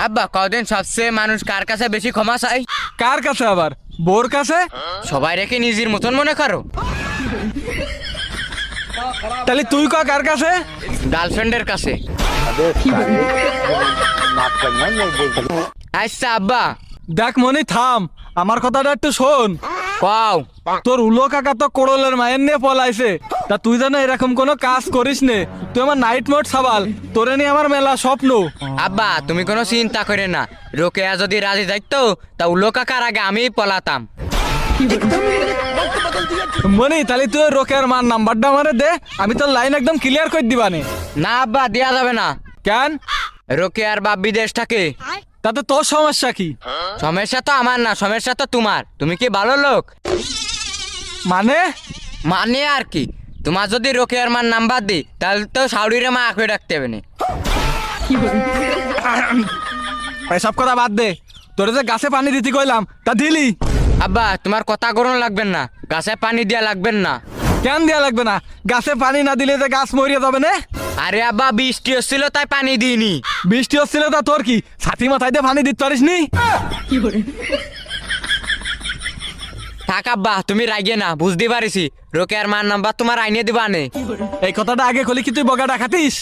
আব্বা কদিন সবচেয়ে মানুষ কার কাছে বেশি ক্ষমা চাই? কার কাছে আবার? বোর কাছে? সবাই রেখে নিজের মতন মনে করো। তাহলে তুই কার কাছে? গার্লফ্রেন্ডের কাছে। আচ্ছা আব্বা। দেখ মনি থাম, আমার কথাটা একটু শোন। কও। তোর উলো কাকা তো কোড়লের মায়ের নিয়ে পলাইছে, তা তুই যেন এরকম কোনো কাজ করিস নে। তুই আমার নাইট মোড সাবাল, তোরে নিয়ে আমার মেলা স্বপ্ন। আব্বা তুমি কোনো চিন্তা করে না, রোকেয়া যদি রাজি থাকতো তা উলো কাকার আগে আমিই পলাতাম। মনি তাহলে তুই রোকের মার নাম্বারটা আমারে দে, আমি তোর লাইন একদম ক্লিয়ার করে দিবানে। না আব্বা দেয়া যাবে না। কেন? রোকেয়ার বাপ বিদেশ থাকে। তাতে তোর সমস্যা কি? সমস্যা তো আমার না, সমস্যা তো তোমার। তুমি কি ভালো লোক? মানে? মানে আর কি, তোমার যদি রোকেয়ার মার নাম্বার দিই তাহলে তো সাউরিরে মা আঁকড়ে রাখতে হবে না। এসব কথা বাদ দে, তোরে যে গাছে পানি দিতে কইলাম তা দিলি? আব্বা তোমার কথা গ্রহণ লাগবেন না, গাছে পানি দেওয়া লাগবেন না। কেন দেয়া লাগবে না? গাছে পানি না দিলে যে গাছ মরিয়া যাবে না? আরে আব্বা বৃষ্টি হচ্ছিল তাই পানি দিইনি। বৃষ্টি হচ্ছিল তা তোর কি ছাতি মাথায় দিয়ে পানি দিতে পারিস নি? থাক আব্বা তুমি রাগিয়ে না, বুঝতে পারিছি। রোকেয়ার মার নাম্বার তোমার আইনে দিবা নে। এই কথাটা আগে কলি কি তুই বগা ডাকাতিস?